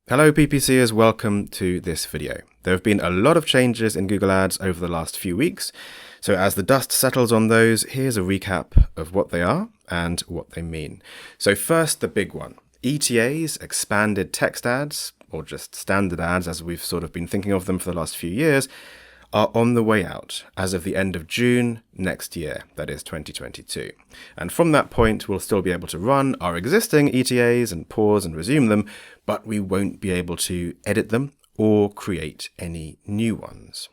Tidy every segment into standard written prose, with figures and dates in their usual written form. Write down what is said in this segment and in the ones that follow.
Hello PPCers, welcome to this video. There have been a lot of changes in Google Ads over the last few weeks, so as the dust settles on those, here's a recap of what they are and what they mean. So first, the big one. ETAs, expanded text ads, or just standard ads as we've sort of been thinking of them for the last few years, are on the way out as of the end of June next year, that is 2022. And from that point, we'll still be able to run our existing ETAs and pause and resume them, but we won't be able to edit them or create any new ones.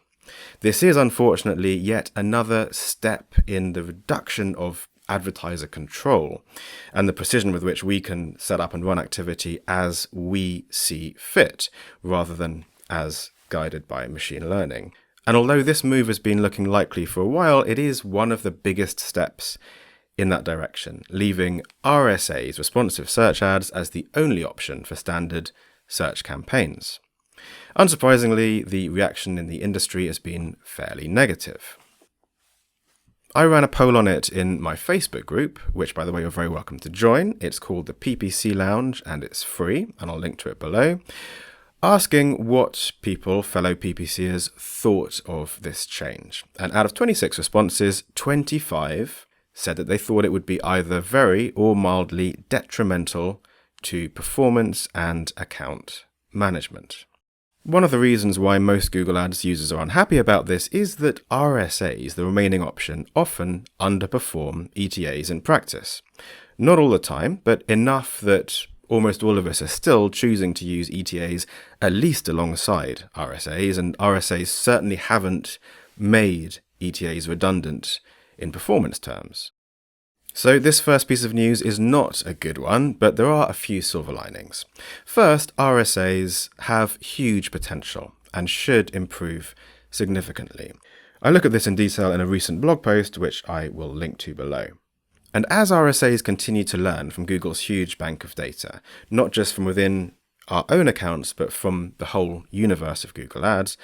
This is unfortunately yet another step in the reduction of advertiser control and the precision with which we can set up and run activity as we see fit, rather than as guided by machine learning. And although this move has been looking likely for a while, it is one of the biggest steps in that direction, leaving RSAs, responsive search ads, as the only option for standard search campaigns. Unsurprisingly, the reaction in the industry has been fairly negative. I ran a poll on it in my Facebook group, which by the way you're very welcome to join. It's called the PPC Lounge and it's free, and I'll link to it below, asking what people, fellow PPCers, thought of this change. And out of 26 responses, 25 said that they thought it would be either very or mildly detrimental to performance and account management. One of the reasons why most Google Ads users are unhappy about this is that RSAs, the remaining option, often underperform ETAs in practice. Not all the time, but enough that almost all of us are still choosing to use ETAs at least alongside RSAs, and RSAs certainly haven't made ETAs redundant in performance terms. So this first piece of news is not a good one, but there are a few silver linings. First, RSAs have huge potential and should improve significantly. I look at this in detail in a recent blog post, which I will link to below. And as RSAs continue to learn from Google's huge bank of data, not just from within our own accounts, but from the whole universe of Google Ads,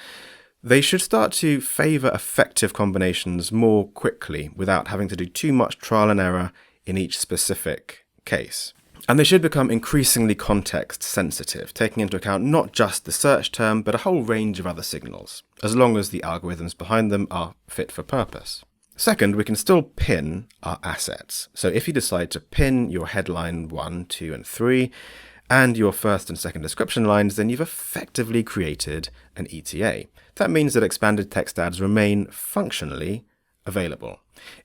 they should start to favor effective combinations more quickly without having to do too much trial and error in each specific case. And they should become increasingly context sensitive, taking into account not just the search term, but a whole range of other signals, as long as the algorithms behind them are fit for purpose. Second, we can still pin our assets. So if you decide to pin your headline 1, 2, and 3, and your first and second description lines, then you've effectively created an ETA. That means that expanded text ads remain functionally available.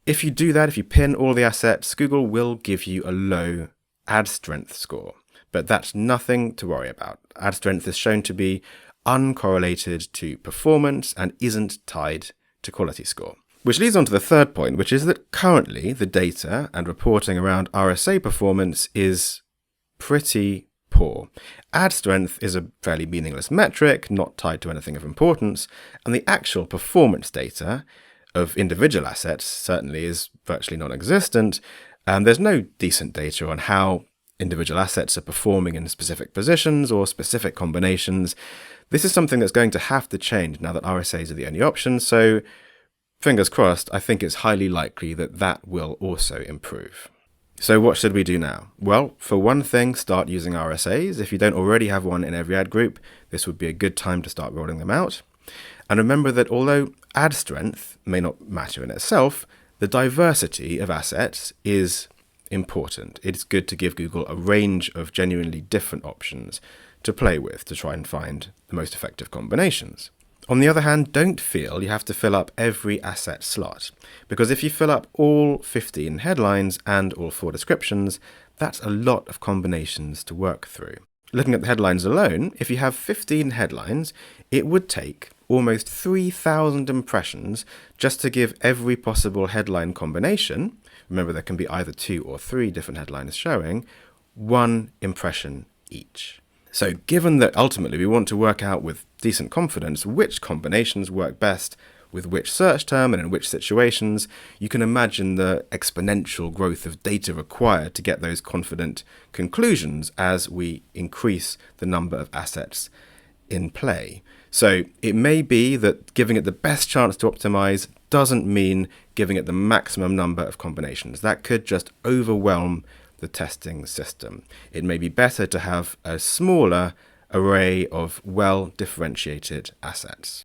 If you do that, if you pin all the assets, Google will give you a low ad strength score. But that's nothing to worry about. Ad strength is shown to be uncorrelated to performance and isn't tied to quality score. Which leads on to the third point, which is that currently the data and reporting around RSA performance is pretty poor. Ad strength is a fairly meaningless metric, not tied to anything of importance, and the actual performance data of individual assets certainly is virtually non-existent. There's no decent data on how individual assets are performing in specific positions or specific combinations. This is something that's going to have to change now that RSAs are the only option, so fingers crossed, I think it's highly likely that that will also improve. So what should we do now? Well, for one thing, start using RSAs. If you don't already have one in every ad group, this would be a good time to start rolling them out. And remember that although ad strength may not matter in itself, the diversity of assets is important. It's good to give Google a range of genuinely different options to play with to try and find the most effective combinations. On the other hand, don't feel you have to fill up every asset slot, because if you fill up all 15 headlines and all 4 descriptions, that's a lot of combinations to work through. Looking at the headlines alone, if you have 15 headlines, it would take almost 3,000 impressions just to give every possible headline combination, remember there can be either 2 or 3 different headlines showing, 1 impression each. So given that ultimately we want to work out with decent confidence which combinations work best with which search term and in which situations, you can imagine the exponential growth of data required to get those confident conclusions as we increase the number of assets in play. So it may be that giving it the best chance to optimize doesn't mean giving it the maximum number of combinations. That could just overwhelm the testing system. It may be better to have a smaller array of well-differentiated assets.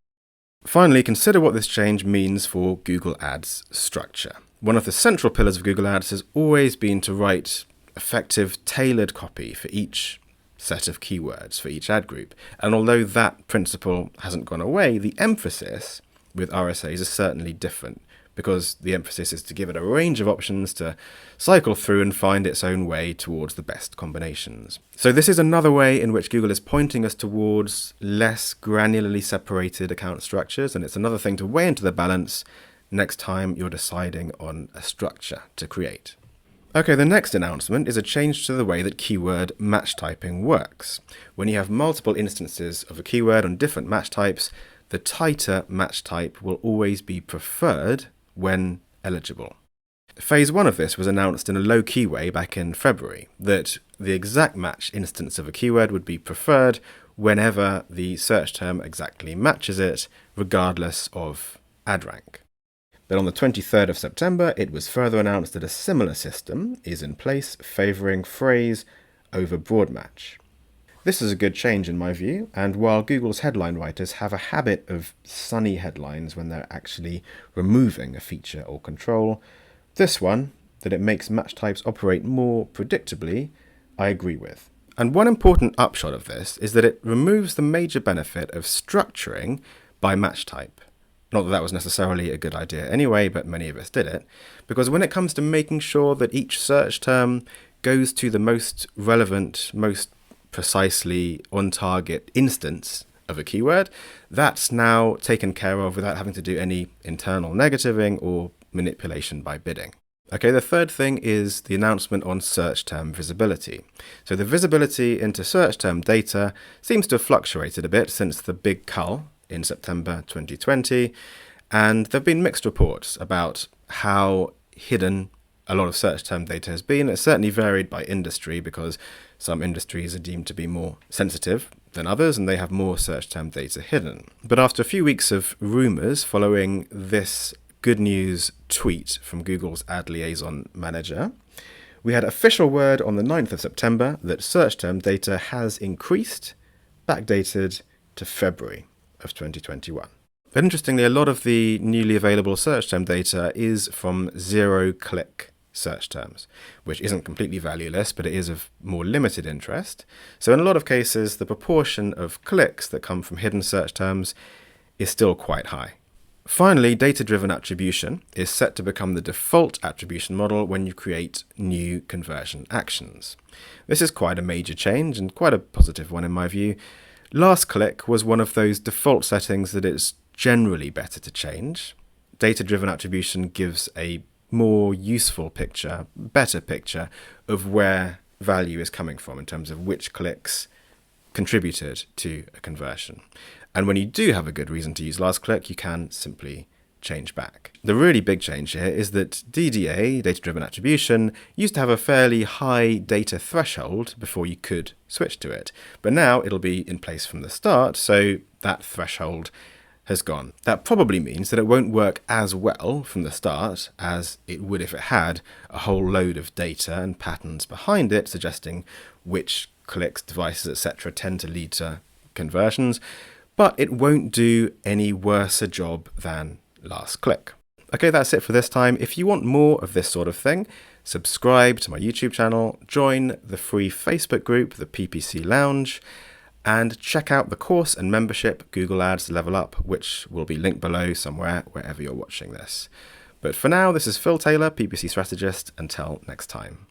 Finally, consider what this change means for Google Ads structure. One of the central pillars of Google Ads has always been to write effective, tailored copy for each set of keywords, for each ad group. And although that principle hasn't gone away, the emphasis with RSAs is certainly different, because the emphasis is to give it a range of options to cycle through and find its own way towards the best combinations. So this is another way in which Google is pointing us towards less granularly separated account structures, and it's another thing to weigh into the balance next time you're deciding on a structure to create. Okay, the next announcement is a change to the way that keyword match typing works. When you have multiple instances of a keyword on different match types, the tighter match type will always be preferred when eligible. Phase 1 of this was announced in a low-key way back in February, that the exact match instance of a keyword would be preferred whenever the search term exactly matches it, regardless of ad rank. But on the 23rd of September, it was further announced that a similar system is in place, favouring phrase over broad match. This is a good change in my view, and while Google's headline writers have a habit of sunny headlines when they're actually removing a feature or control, this one, that it makes match types operate more predictably, I agree with. And one important upshot of this is that it removes the major benefit of structuring by match type. Not that that was necessarily a good idea anyway, but many of us did it, because when it comes to making sure that each search term goes to the most relevant, most precisely on-target instance of a keyword, that's now taken care of without having to do any internal negativing or manipulation by bidding. Okay, the third thing is the announcement on search term visibility. So the visibility into search term data seems to have fluctuated a bit since the big cull in September 2020, and there have been mixed reports about how hidden a lot of search term data has been. It's certainly varied by industry, because some industries are deemed to be more sensitive than others and they have more search term data hidden. But after a few weeks of rumours following this good news tweet from Google's ad liaison manager, we had official word on the 9th of September that search term data has increased, backdated to February of 2021. But interestingly, a lot of the newly available search term data is from zero-click search terms, which isn't completely valueless, but it is of more limited interest. So in a lot of cases, the proportion of clicks that come from hidden search terms is still quite high. Finally, data-driven attribution is set to become the default attribution model when you create new conversion actions. This is quite a major change and quite a positive one in my view. Last click was one of those default settings that it's generally better to change. Data-driven attribution gives a more useful picture, better picture of where value is coming from in terms of which clicks contributed to a conversion. And when you do have a good reason to use last click, you can simply change back. The really big change here is that DDA, data-driven attribution, used to have a fairly high data threshold before you could switch to it. But now it'll be in place from the start, so that threshold has gone. That probably means that it won't work as well from the start as it would if it had a whole load of data and patterns behind it, suggesting which clicks, devices, etc. tend to lead to conversions. But it won't do any worse a job than last click. Okay, that's it for this time. If you want more of this sort of thing, subscribe to my YouTube channel, join the free Facebook group, the PPC Lounge, and check out the course and membership Google Ads Level Up, which will be linked below somewhere wherever you're watching this. But for now, this is Phil Taylor, PPC Strategist. Until next time.